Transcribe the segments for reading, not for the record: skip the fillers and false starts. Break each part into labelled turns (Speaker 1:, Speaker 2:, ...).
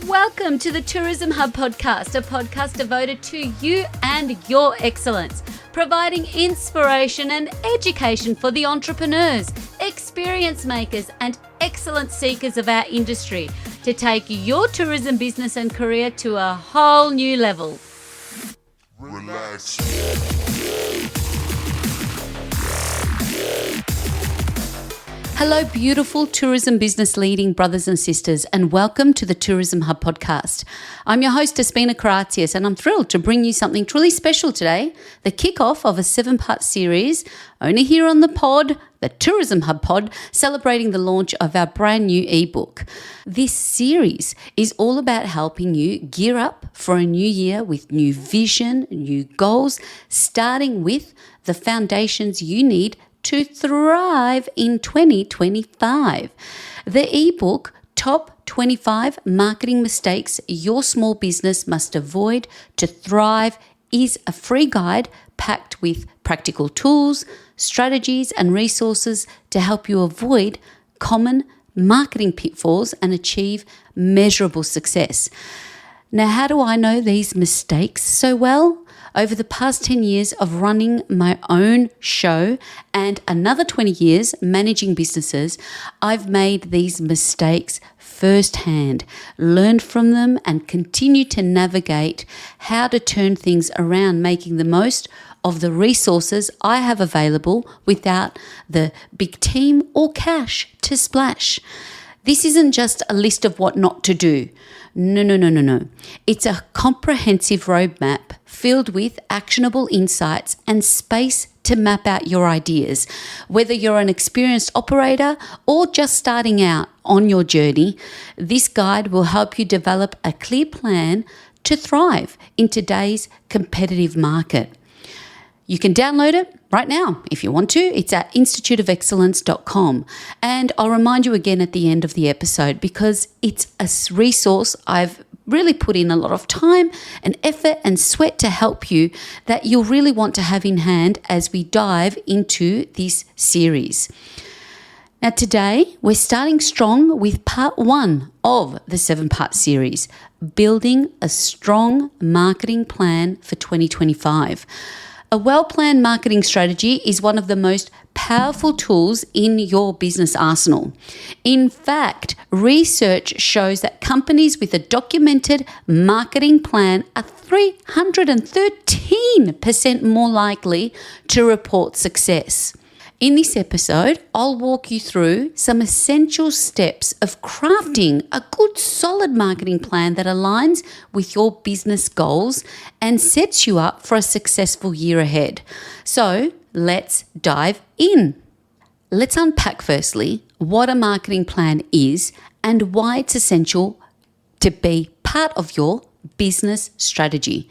Speaker 1: Welcome to the Tourism Hub podcast, a podcast devoted to you and your excellence, providing inspiration and education for the entrepreneurs, experience makers, and excellence seekers of our industry to take your tourism business and career to a whole new level.
Speaker 2: Relax.
Speaker 1: Hello, beautiful tourism business leading brothers and sisters, and welcome to the Tourism Hub podcast. I'm your host, Despina, and I'm thrilled to bring you something truly special today, the kickoff of a 7-part series, only here on the pod, the Tourism Hub pod, celebrating the launch of our brand new ebook. This series is all about helping you gear up for a new year with new vision, new goals, starting with the foundations you need to thrive in 2025. The ebook, Top 25 Marketing Mistakes Your Small Business Must Avoid to Thrive, is a free guide packed with practical tools, strategies, and resources to help you avoid common marketing pitfalls and achieve measurable success. Now, how do I know these mistakes so well? Over the past 10 years of running my own show and another 20 years managing businesses, I've made these mistakes firsthand, learned from them, and continue to navigate how to turn things around, making the most of the resources I have available without the big team or cash to splash. This isn't just a list of what not to do. No. It's a comprehensive roadmap filled with actionable insights and space to map out your ideas. Whether you're an experienced operator or just starting out on your journey, this guide will help you develop a clear plan to thrive in today's competitive market. You can download it right now if you want to. It's at instituteofexcellence.com. And I'll remind you again at the end of the episode because it's a resource I've really put in a lot of time and effort and sweat to help you that you'll really want to have in hand as we dive into this series. Now today, we're starting strong with part 1 of the 7-part series, Building a Strong Marketing Plan for 2025. A well-planned marketing strategy is one of the most powerful tools in your business arsenal. In fact, research shows that companies with a documented marketing plan are 313% more likely to report success. In this episode, I'll walk you through some essential steps of crafting a good, solid marketing plan that aligns with your business goals and sets you up for a successful year ahead. So let's dive in. Let's unpack firstly what a marketing plan is and why it's essential to be part of your business strategy.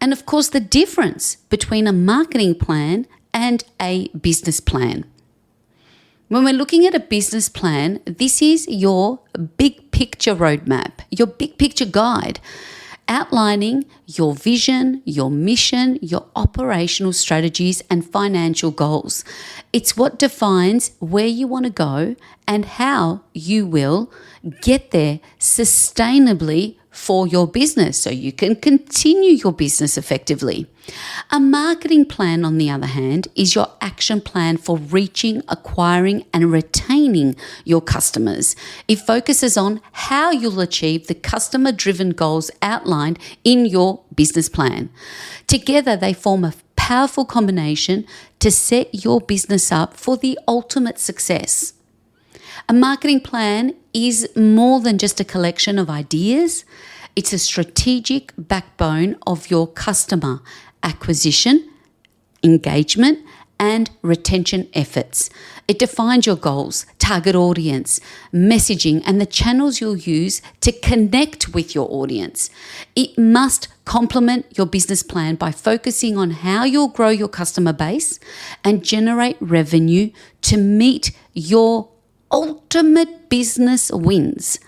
Speaker 1: And of course, the difference between a marketing plan and a business plan. When we're looking at a business plan, this is your big picture roadmap, your big picture guide, outlining your vision, your mission, your operational strategies, and financial goals. It's what defines where you want to go and how you will get there sustainably for your business so you can continue your business effectively. A marketing plan, on the other hand, is your action plan for reaching, acquiring, and retaining your customers. It focuses on how you'll achieve the customer-driven goals outlined in your business plan. Together, they form a powerful combination to set your business up for the ultimate success. A marketing plan is more than just a collection of ideas. It's a strategic backbone of your customer acquisition, engagement, and retention efforts. It defines your goals, target audience, messaging, and the channels you'll use to connect with your audience. It must complement your business plan by focusing on how you'll grow your customer base and generate revenue to meet your ultimate business wins.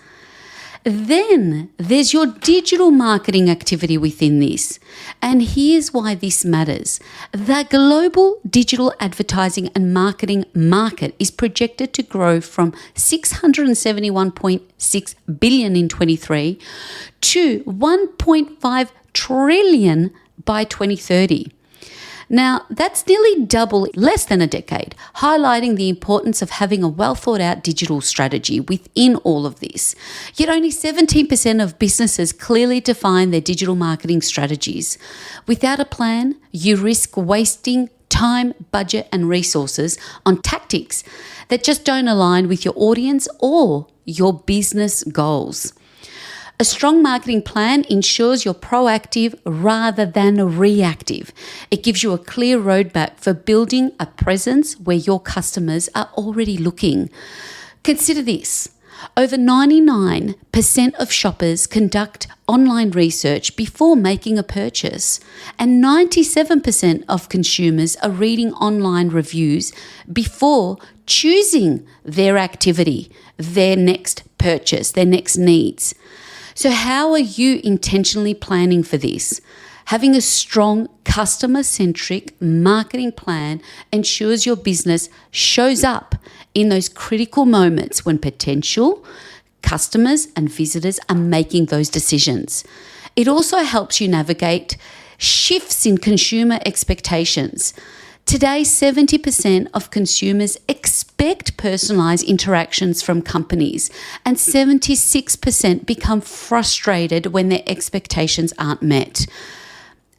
Speaker 1: Then there's your digital marketing activity within this. And here's why this matters. The global digital advertising and marketing market is projected to grow from 671.6 billion in 23 to 1.5 trillion by 2030. Now, that's nearly double less than a decade, highlighting the importance of having a well thought out digital strategy within all of this. Yet only 17% of businesses clearly define their digital marketing strategies. Without a plan, you risk wasting time, budget, and resources on tactics that just don't align with your audience or your business goals. A strong marketing plan ensures you're proactive rather than reactive. It gives you a clear roadmap for building a presence where your customers are already looking. Consider this. Over 99% of shoppers conduct online research before making a purchase, and 97% of consumers are reading online reviews before choosing their activity, their next purchase, their next needs. So how are you intentionally planning for this? Having a strong customer-centric marketing plan ensures your business shows up in those critical moments when potential customers and visitors are making those decisions. It also helps you navigate shifts in consumer expectations. Today, 70% of consumers expect personalised interactions from companies, and 76% become frustrated when their expectations aren't met.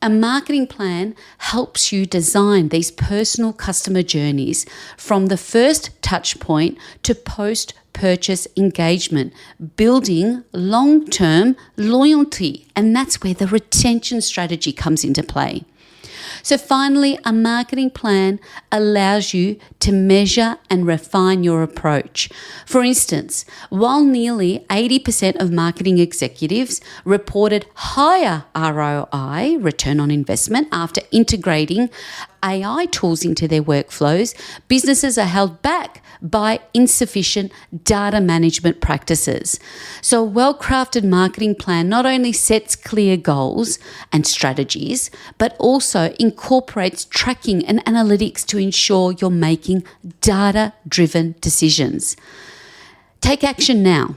Speaker 1: A marketing plan helps you design these personal customer journeys from the first touch point to post-purchase engagement, building long-term loyalty, and that's where the retention strategy comes into play. So finally, a marketing plan allows you to measure and refine your approach. For instance, while nearly 80% of marketing executives reported higher ROI, return on investment, after integrating AI tools into their workflows, businesses are held back by insufficient data management practices. So a well-crafted marketing plan not only sets clear goals and strategies, but also incorporates tracking and analytics to ensure you're making data-driven decisions. Take action now.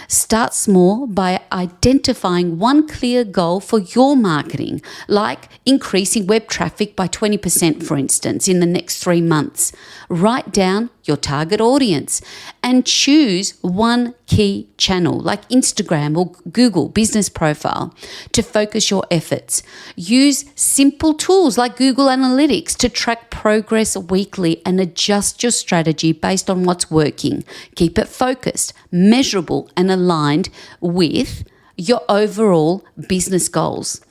Speaker 1: Start small by identifying one clear goal for your marketing, like increasing web traffic by 20%, for instance, in the next 3 months. Write down your target audience and choose one key channel like Instagram or Google business profile to focus your efforts. Use simple tools like Google Analytics to track progress weekly and adjust your strategy based on what's working. Keep it focused, measurable, and aligned with your overall business goals.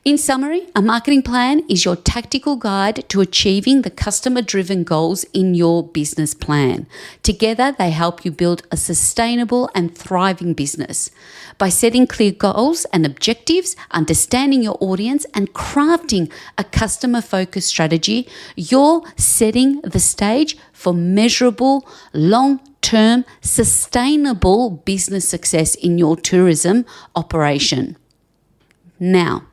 Speaker 1: In summary, a marketing plan is your tactical guide to achieving the customer-driven goals in your business plan. Together, they help you build a sustainable and thriving business. By setting clear goals and objectives, understanding your audience, and crafting a customer-focused strategy, you're setting the stage for measurable, long-term, sustainable business success in your tourism operation. Now,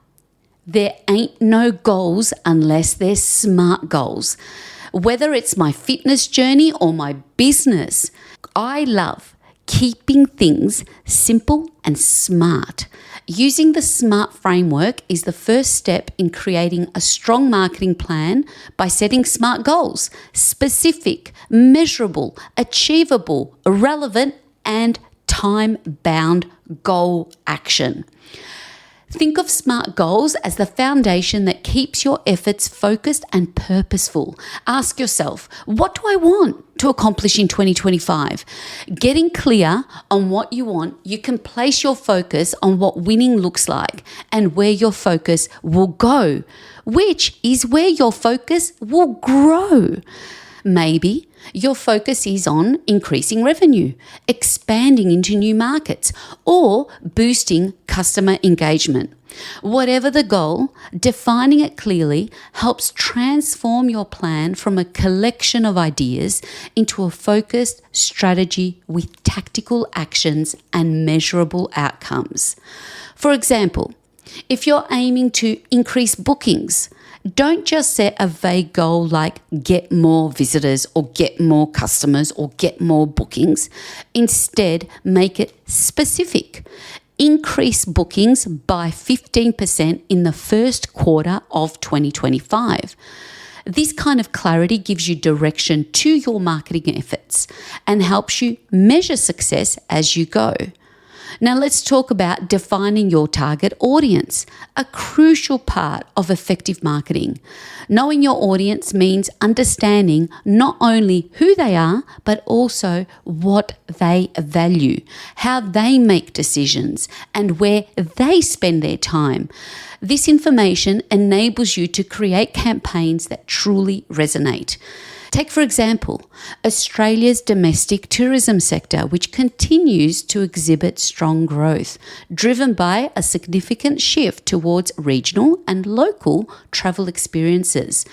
Speaker 1: there ain't no goals unless they're SMART goals. Whether it's my fitness journey or my business, I love keeping things simple and smart. Using the SMART framework is the first step in creating a strong marketing plan by setting SMART goals: specific, measurable, achievable, relevant, and time-bound goal action. Think of SMART goals as the foundation that keeps your efforts focused and purposeful. Ask yourself, what do I want to accomplish in 2025? Getting clear on what you want, you can place your focus on what winning looks like and where your focus will go, which is where your focus will grow. Maybe your focus is on increasing revenue, expanding into new markets, or boosting customer engagement. Whatever the goal, defining it clearly helps transform your plan from a collection of ideas into a focused strategy with tactical actions and measurable outcomes. For example, if you're aiming to increase bookings, don't just set a vague goal like get more visitors or get more customers or get more bookings. Instead, make it specific. Increase bookings by 15% in the first quarter of 2025. This kind of clarity gives you direction to your marketing efforts and helps you measure success as you go. Now let's talk about defining your target audience, a crucial part of effective marketing. Knowing your audience means understanding not only who they are, but also what they value, how they make decisions, and where they spend their time. This information enables you to create campaigns that truly resonate. Take, for example, Australia's domestic tourism sector, which continues to exhibit strong growth, driven by a significant shift towards regional and local travel experiences.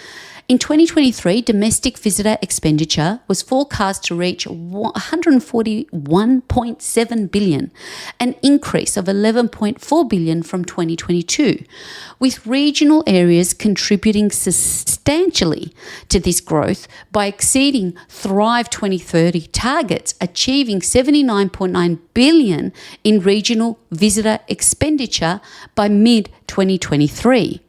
Speaker 1: In 2023, domestic visitor expenditure was forecast to reach $141.7 billion, an increase of $11.4 billion from 2022, with regional areas contributing substantially to this growth by exceeding Thrive 2030 targets, achieving $79.9 billion in regional visitor expenditure by mid-2023.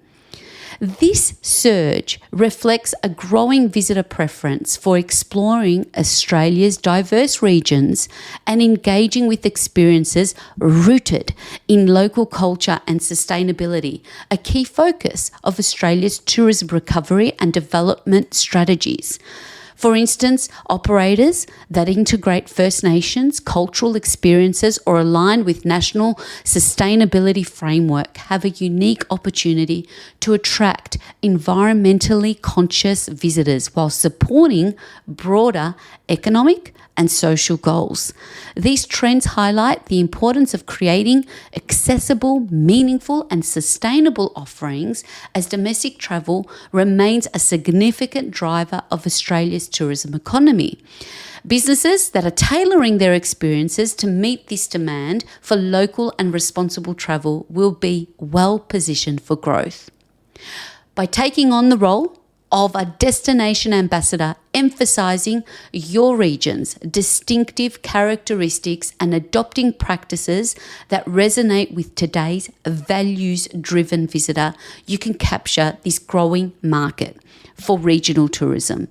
Speaker 1: This surge reflects a growing visitor preference for exploring Australia's diverse regions and engaging with experiences rooted in local culture and sustainability, a key focus of Australia's tourism recovery and development strategies. For instance, operators that integrate First Nations cultural experiences or align with national sustainability framework have a unique opportunity to attract environmentally conscious visitors while supporting broader economic and social goals. These trends highlight the importance of creating accessible, meaningful, and sustainable offerings as domestic travel remains a significant driver of Australia's tourism economy. Businesses that are tailoring their experiences to meet this demand for local and responsible travel will be well positioned for growth. By taking on the role of a destination ambassador, emphasizing your region's distinctive characteristics and adopting practices that resonate with today's values-driven visitor, you can capture this growing market for regional tourism.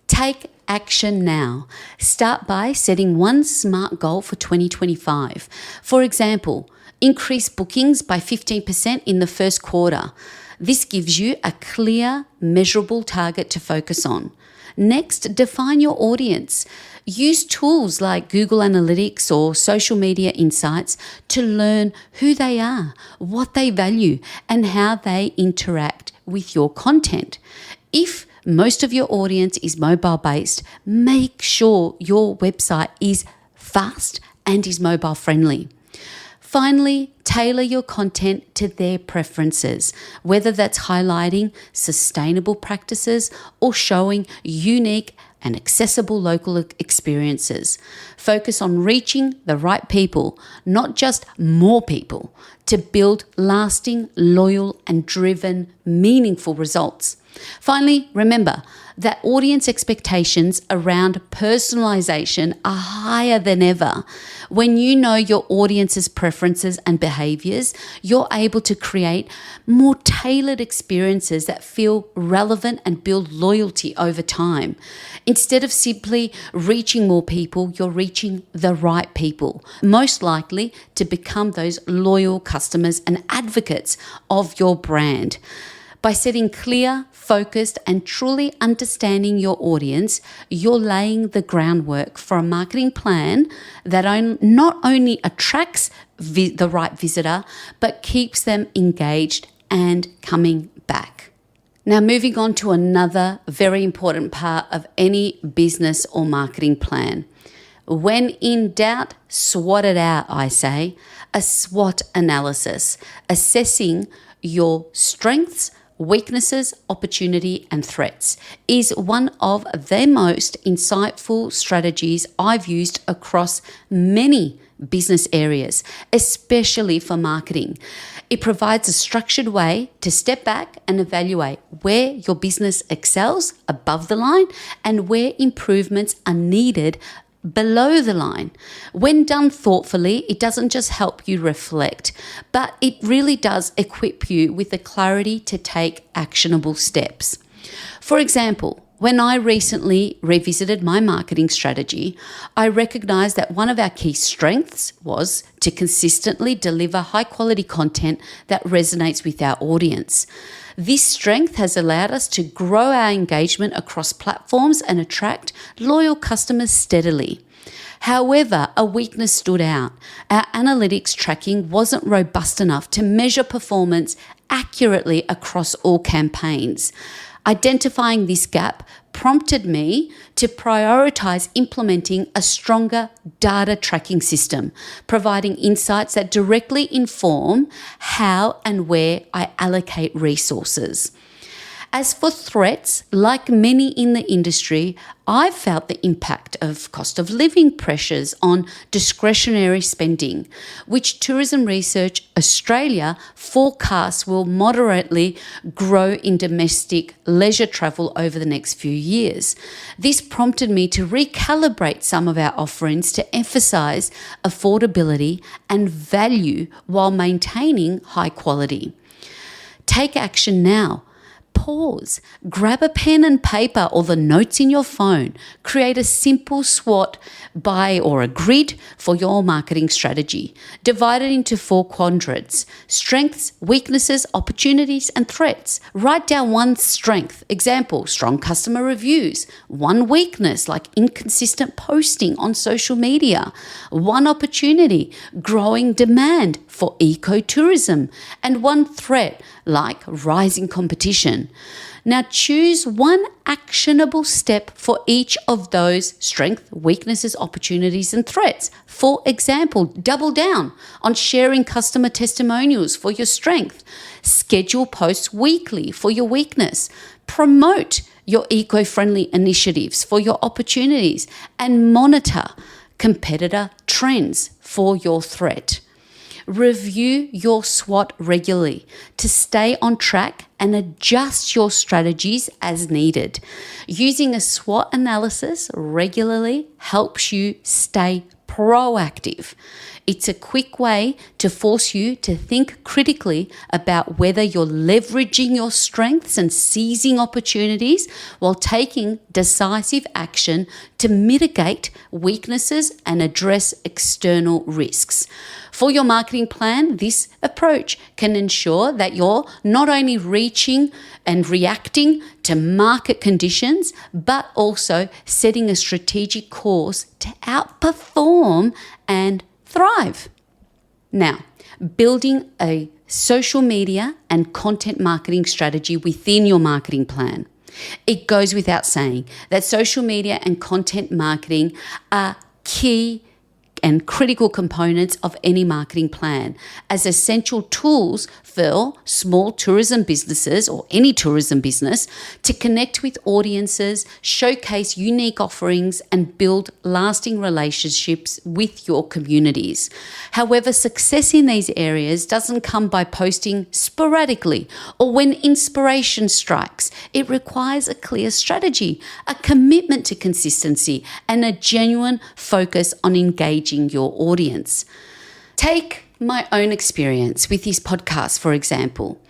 Speaker 1: Take action now. Start by setting one SMART goal for 2025. For example, increase bookings by 15% in the first quarter. This gives you a clear, measurable target to focus on. Next, define your audience. Use tools like Google Analytics or social media insights to learn who they are, what they value, and how they interact with your content. If most of your audience is mobile-based, make sure your website is fast and is mobile-friendly. Finally, tailor your content to their preferences, whether that's highlighting sustainable practices or showing unique and accessible local experiences. Focus on reaching the right people, not just more people, to build lasting, loyal, and driven, meaningful results. Finally, remember that audience expectations around personalization are higher than ever. When you know your audience's preferences and behaviors, you're able to create more tailored experiences that feel relevant and build loyalty over time. Instead of simply reaching more people, you're reaching the right people, most likely to become those loyal customers and advocates of your brand. By setting clear, focused, and truly understanding your audience, you're laying the groundwork for a marketing plan that not only attracts the right visitor, but keeps them engaged and coming back. Now, moving on to another very important part of any business or marketing plan. When in doubt, SWOT it out, I say. A SWOT analysis, assessing your strengths, weaknesses, opportunity, and threats, is one of the most insightful strategies I've used across many business areas, especially for marketing. It provides a structured way to step back and evaluate where your business excels above the line and where improvements are needed below the line. When done thoughtfully, it doesn't just help you reflect, but it really does equip you with the clarity to take actionable steps. For example, when I recently revisited my marketing strategy, I recognized that one of our key strengths was to consistently deliver high-quality content that resonates with our audience. This strength has allowed us to grow our engagement across platforms and attract loyal customers steadily. However, a weakness stood out. Our analytics tracking wasn't robust enough to measure performance accurately across all campaigns. Identifying this gap prompted me to prioritize implementing a stronger data tracking system, providing insights that directly inform how and where I allocate resources. As for threats, like many in the industry, I've felt the impact of cost of living pressures on discretionary spending, which Tourism Research Australia forecasts will moderately grow in domestic leisure travel over the next few years. This prompted me to recalibrate some of our offerings to emphasise affordability and value while maintaining high quality. Take action now. Pause, grab a pen and paper or the notes in your phone, create a simple SWOT or a grid for your marketing strategy. Divide it into 4 quadrants: strengths, weaknesses, opportunities, and threats. Write down one strength, example, strong customer reviews; one weakness, like inconsistent posting on social media; one opportunity, growing demand for ecotourism; and one threat, like rising competition. Now choose one actionable step for each of those strengths, weaknesses, opportunities, and threats. For example, double down on sharing customer testimonials for your strength. Schedule posts weekly for your weakness. Promote your eco-friendly initiatives for your opportunities, and monitor competitor trends for your threat. Review your SWOT regularly to stay on track and adjust your strategies as needed. Using a SWOT analysis regularly helps you stay proactive. It's a quick way to force you to think critically about whether you're leveraging your strengths and seizing opportunities while taking decisive action to mitigate weaknesses and address external risks. For your marketing plan, this approach can ensure that you're not only reaching and reacting to market conditions, but also setting a strategic course to outperform and thrive. Now, building a social media and content marketing strategy within your marketing plan. It goes without saying that social media and content marketing are key and critical components of any marketing plan as essential tools for small tourism businesses or any tourism business to connect with audiences, showcase unique offerings, and build lasting relationships with your communities. However, success in these areas doesn't come by posting sporadically or when inspiration strikes. It requires a clear strategy, a commitment to consistency, and a genuine focus on engaging your audience. Take my own experience with this podcast, for example.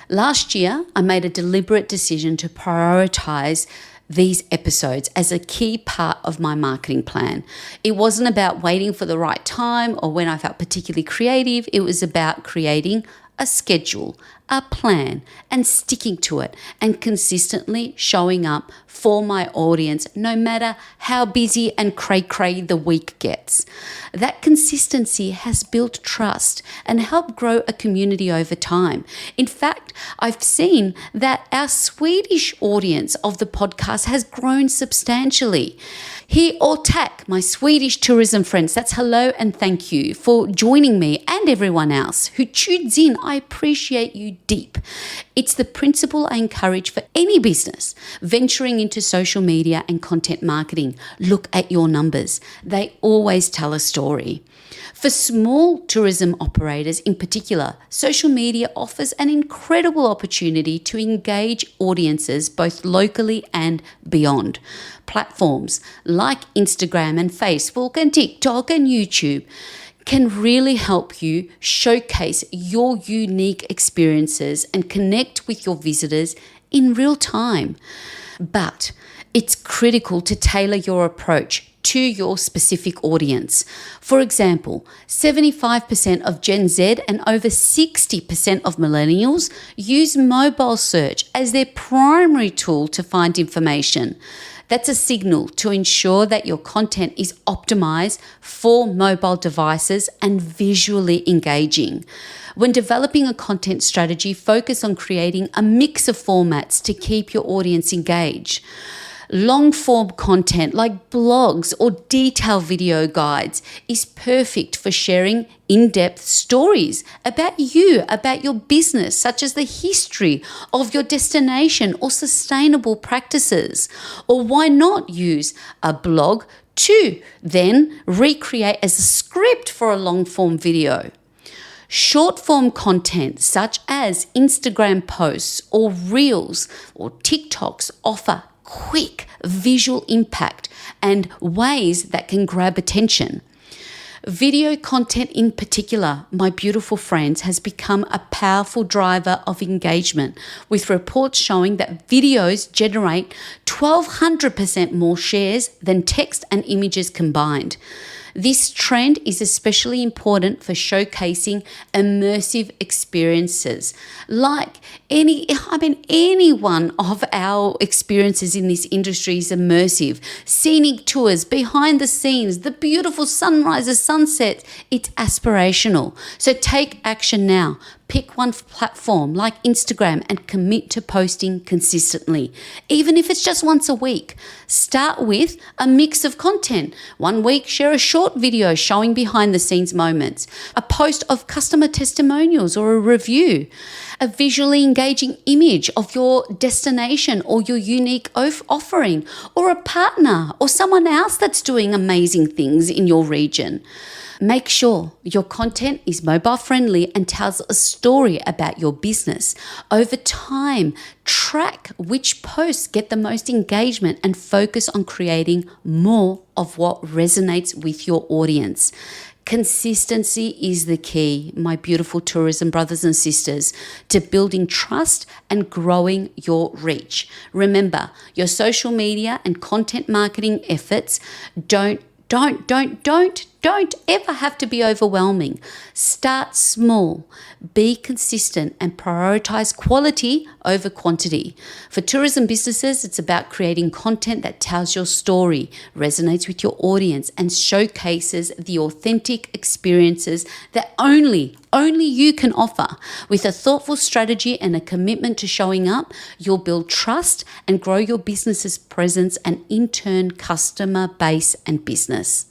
Speaker 1: Last year, I made a deliberate decision to prioritize these episodes as a key part of my marketing plan. It wasn't about waiting for the right time or when I felt particularly creative. It was about creating a schedule, a plan and sticking to it and consistently showing up for my audience no matter how busy and cray-cray the week gets. That consistency has built trust and helped grow a community over time. In fact, I've seen that our Swedish audience of the podcast has grown substantially. He or tack, my Swedish tourism friends, that's hello and thank you for joining me and everyone else who tunes in. I appreciate you deep. It's the principle I encourage for any business venturing into social media and content marketing. Look at your numbers. They always tell a story. For small tourism operators in particular, social media offers an incredible opportunity to engage audiences both locally and beyond. Platforms like Instagram and Facebook and TikTok and YouTube can really help you showcase your unique experiences and connect with your visitors in real time. But it's critical to tailor your approach to your specific audience. For example, 75% of Gen Z and over 60% of millennials use mobile search as their primary tool to find information. That's a signal to ensure that your content is optimized for mobile devices and visually engaging. When developing a content strategy, focus on creating a mix of formats to keep your audience engaged. Long-form content like blogs or detailed video guides is perfect for sharing in-depth stories about you, about your business, such as the history of your destination or sustainable practices. Or why not use a blog to then recreate as a script for a long-form video? Short-form content such as Instagram posts or Reels or TikToks offer quick visual impact and ways that can grab attention. Video content in particular, my beautiful friends, has become a powerful driver of engagement, with reports showing that videos generate 1,200% more shares than text and images combined. This trend is especially important for showcasing immersive experiences. Like any one of our experiences in this industry is immersive. Scenic tours, behind the scenes, the beautiful sunrises, sunsets, it's aspirational. So take action now. Pick one platform like Instagram and commit to posting consistently, even if it's just once a week. Start with a mix of content. One week, share a short video showing behind the scenes moments, a post of customer testimonials or a review, a visually engaging image of your destination or your unique offering, or a partner or someone else that's doing amazing things in your region. Make sure your content is mobile friendly and tells a story about your business. Over time, track which posts get the most engagement and focus on creating more of what resonates with your audience. Consistency is the key, my beautiful tourism brothers and sisters, to building trust and growing your reach. Remember, your social media and content marketing efforts don't ever have to be overwhelming. Start small, be consistent, and prioritize quality over quantity. For tourism businesses, it's about creating content that tells your story, resonates with your audience, and showcases the authentic experiences that only you can offer. With a thoughtful strategy and a commitment to showing up, you'll build trust and grow your business's presence and in turn customer base and business.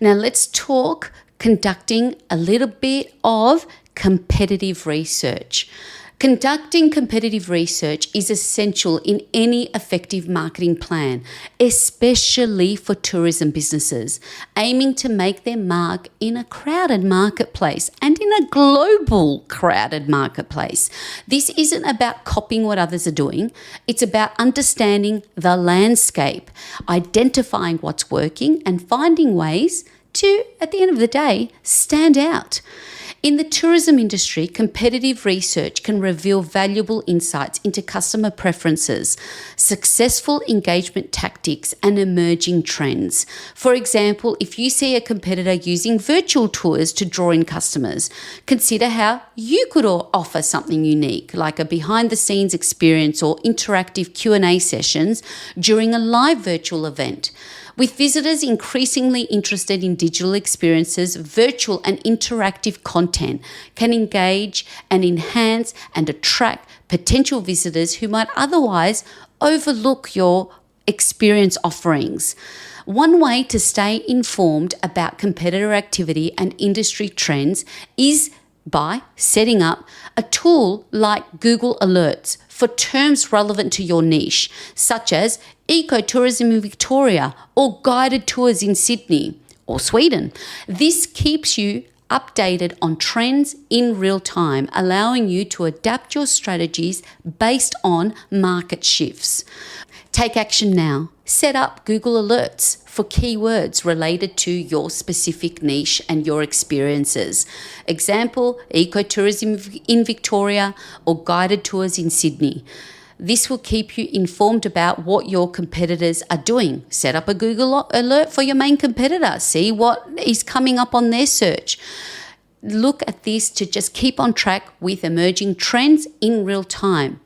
Speaker 1: Now let's talk conducting a little bit of competitive research. Conducting competitive research is essential in any effective marketing plan, especially for tourism businesses aiming to make their mark in a crowded marketplace and in a global crowded marketplace. This isn't about copying what others are doing. It's about understanding the landscape, identifying what's working, and finding ways to, at the end of the day, stand out. In the tourism industry, competitive research can reveal valuable insights into customer preferences, successful engagement tactics, and emerging trends. For example, if you see a competitor using virtual tours to draw in customers, consider how you could offer something unique, like a behind-the-scenes experience or interactive Q&A sessions during a live virtual event. With visitors increasingly interested in digital experiences, virtual and interactive content can engage and enhance and attract potential visitors who might otherwise overlook your experience offerings. One way to stay informed about competitor activity and industry trends is by setting up a tool like Google Alerts for terms relevant to your niche, such as ecotourism in Victoria or guided tours in Sydney or Sweden. This keeps you updated on trends in real time, allowing you to adapt your strategies based on market shifts. Take action now. Set up Google Alerts for keywords related to your specific niche and your experiences. Example, ecotourism in Victoria or guided tours in Sydney. This will keep you informed about what your competitors are doing. Set up a Google alert for your main competitor. See what is coming up on their search. Look at this to just keep on track with emerging trends in real time.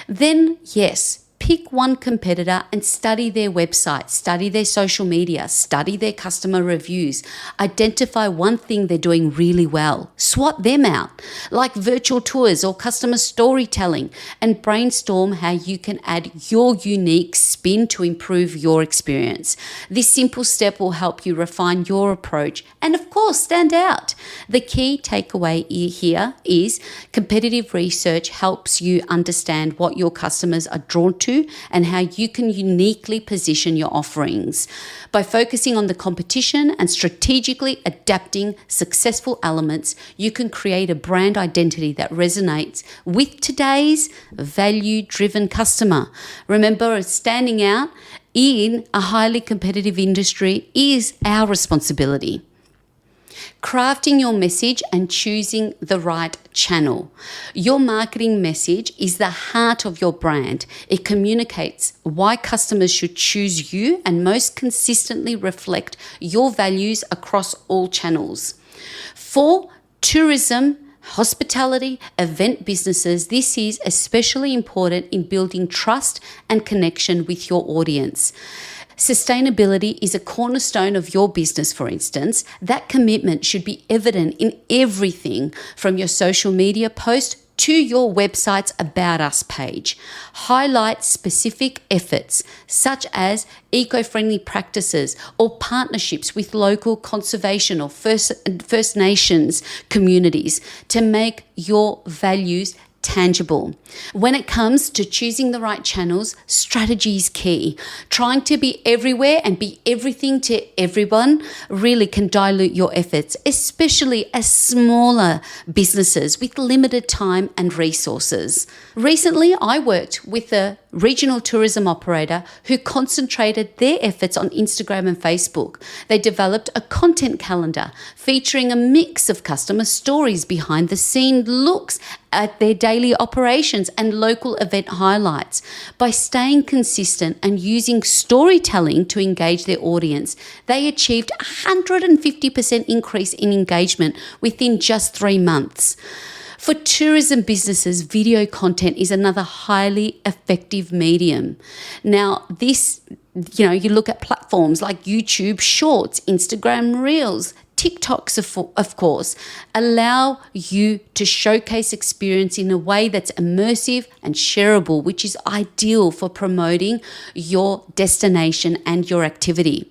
Speaker 1: Then, yes, pick one competitor and study their website, study their social media, study their customer reviews. Identify one thing they're doing really well. SWOT them out, like virtual tours or customer storytelling, and brainstorm how you can add your unique spin to improve your experience. This simple step will help you refine your approach and, of course, stand out. The key takeaway here is competitive research helps you understand what your customers are drawn to and how you can uniquely position your offerings. By focusing on the competition and strategically adapting successful elements, you can create a brand identity that resonates with today's value-driven customer. Remember, standing out in a highly competitive industry is our responsibility. Crafting your message and choosing the right channel. Your marketing message is the heart of your brand. It communicates why customers should choose you and most consistently reflect your values across all channels. For tourism, hospitality, event businesses, this is especially important in building trust and connection with your audience. Sustainability is a cornerstone of your business, for instance. That commitment should be evident in everything from your social media post to your website's About Us page. Highlight specific efforts such as eco-friendly practices or partnerships with local conservation or First Nations communities to make your values tangible. When it comes to choosing the right channels, strategy is key. Trying to be everywhere and be everything to everyone really can dilute your efforts, especially as smaller businesses with limited time and resources. Recently, I worked with a regional tourism operator who concentrated their efforts on Instagram and Facebook. They developed a content calendar featuring a mix of customer stories, behind the scene looks at their daily operations and local event highlights. By staying consistent and using storytelling to engage their audience, they achieved a 150% increase in engagement within just 3 months. For tourism businesses, video content is another highly effective medium. Now, you look at platforms like YouTube Shorts, Instagram Reels, TikToks, of course, allow you to showcase experience in a way that's immersive and shareable, which is ideal for promoting your destination and your activity.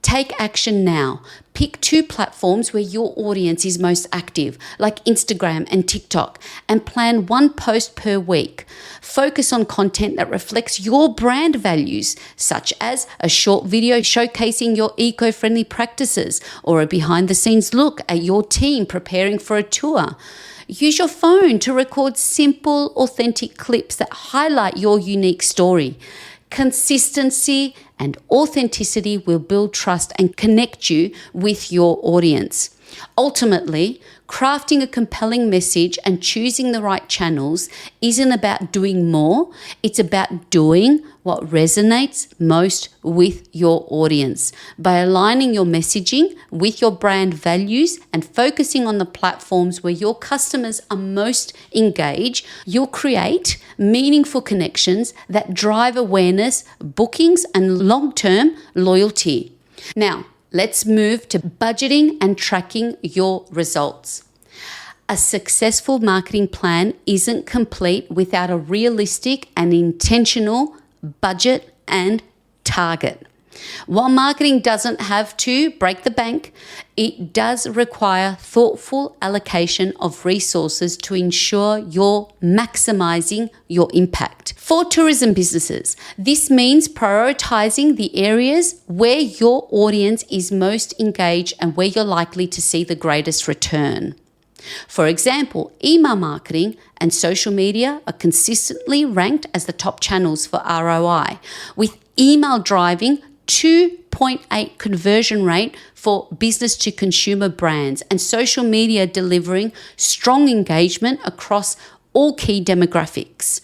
Speaker 1: Take action now. Pick 2 platforms where your audience is most active, like Instagram and TikTok, and plan 1 post per week. Focus on content that reflects your brand values, such as a short video showcasing your eco-friendly practices or a behind-the-scenes look at your team preparing for a tour. Use your phone to record simple, authentic clips that highlight your unique story. Consistency and authenticity will build trust and connect you with your audience. Ultimately, crafting a compelling message and choosing the right channels isn't about doing more. It's about doing what resonates most with your audience. By aligning your messaging with your brand values and focusing on the platforms where your customers are most engaged, you'll create meaningful connections that drive awareness, bookings, and long-term loyalty. Now, let's move to budgeting and tracking your results. A successful marketing plan isn't complete without a realistic and intentional budget and target. While marketing doesn't have to break the bank, it does require thoughtful allocation of resources to ensure you're maximizing your impact. For tourism businesses, this means prioritizing the areas where your audience is most engaged and where you're likely to see the greatest return. For example, email marketing and social media are consistently ranked as the top channels for ROI, with email driving 2.8 conversion rate for business to consumer brands and social media delivering strong engagement across all key demographics.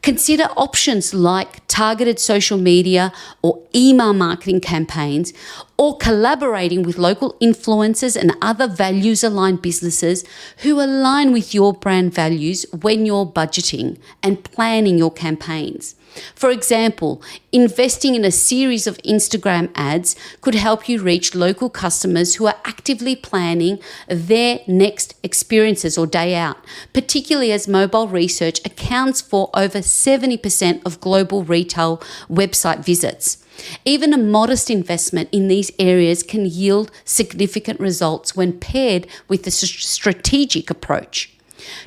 Speaker 1: Consider options like targeted social media or email marketing campaigns, or collaborating with local influencers and other values-aligned businesses who align with your brand values when you're budgeting and planning your campaigns. For example, investing in a series of Instagram ads could help you reach local customers who are actively planning their next experiences or day out, particularly as mobile research accounts for over 70% of global retail website visits. Even a modest investment in these areas can yield significant results when paired with a strategic approach.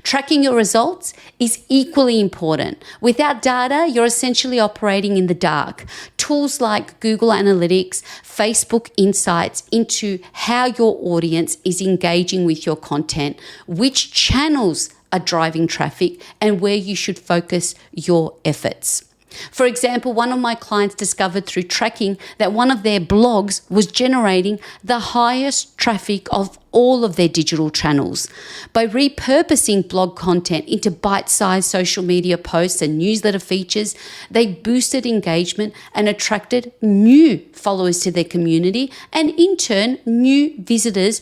Speaker 1: Tracking your results is equally important. Without data, you're essentially operating in the dark. Tools like Google Analytics, Facebook Insights into how your audience is engaging with your content, which channels are driving traffic, and where you should focus your efforts. For example, one of my clients discovered through tracking that one of their blogs was generating the highest traffic of all of their digital channels. By repurposing blog content into bite-sized social media posts and newsletter features, they boosted engagement and attracted new followers to their community and, in turn, new visitors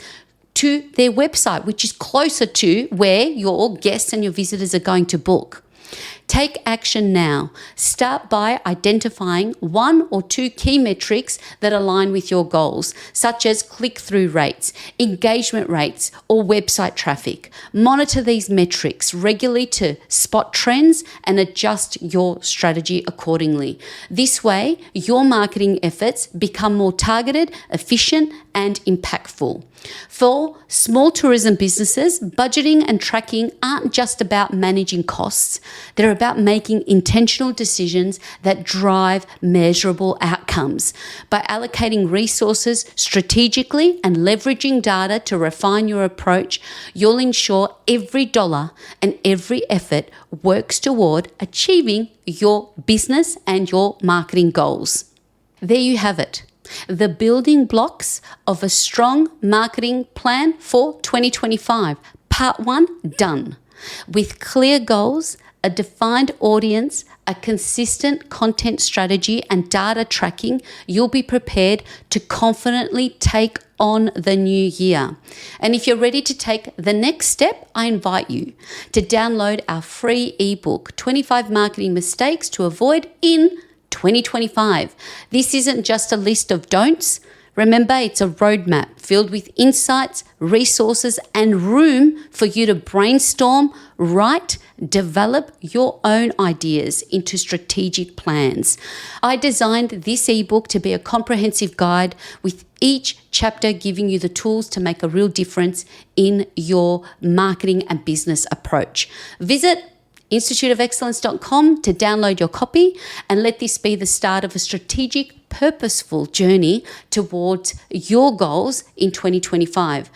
Speaker 1: to their website, which is closer to where your guests and your visitors are going to book. Take action now. Start by identifying 1 or 2 key metrics that align with your goals, such as click-through rates, engagement rates, or website traffic. Monitor these metrics regularly to spot trends and adjust your strategy accordingly. This way, your marketing efforts become more targeted, efficient, and impactful. For small tourism businesses, budgeting and tracking aren't just about managing costs. They're about making intentional decisions that drive measurable outcomes. By allocating resources strategically and leveraging data to refine your approach, you'll ensure every dollar and every effort works toward achieving your business and your marketing goals. There you have it. The building blocks of a strong marketing plan for 2025. Part 1 done. With clear goals, a defined audience, a consistent content strategy, and data tracking, you'll be prepared to confidently take on the new year. And if you're ready to take the next step, I invite you to download our free ebook, 25 Marketing Mistakes to Avoid in 2025. This isn't just a list of don'ts. Remember, it's a roadmap filled with insights, resources, and room for you to brainstorm, write, develop your own ideas into strategic plans. I designed this ebook to be a comprehensive guide with each chapter giving you the tools to make a real difference in your marketing and business approach. Visit instituteofexcellence.com to download your copy and let this be the start of a strategic, purposeful journey towards your goals in 2025.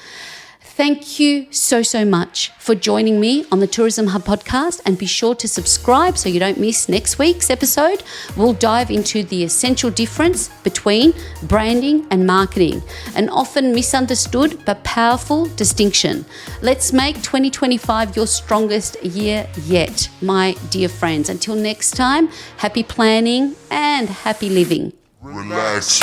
Speaker 1: Thank you so much for joining me on the Tourism Hub podcast, and be sure to subscribe so you don't miss next week's episode. We'll dive into the essential difference between branding and marketing, an often misunderstood but powerful distinction. Let's make 2025 your strongest year yet, my dear friends. Until next time, happy planning and happy living.
Speaker 2: Relax.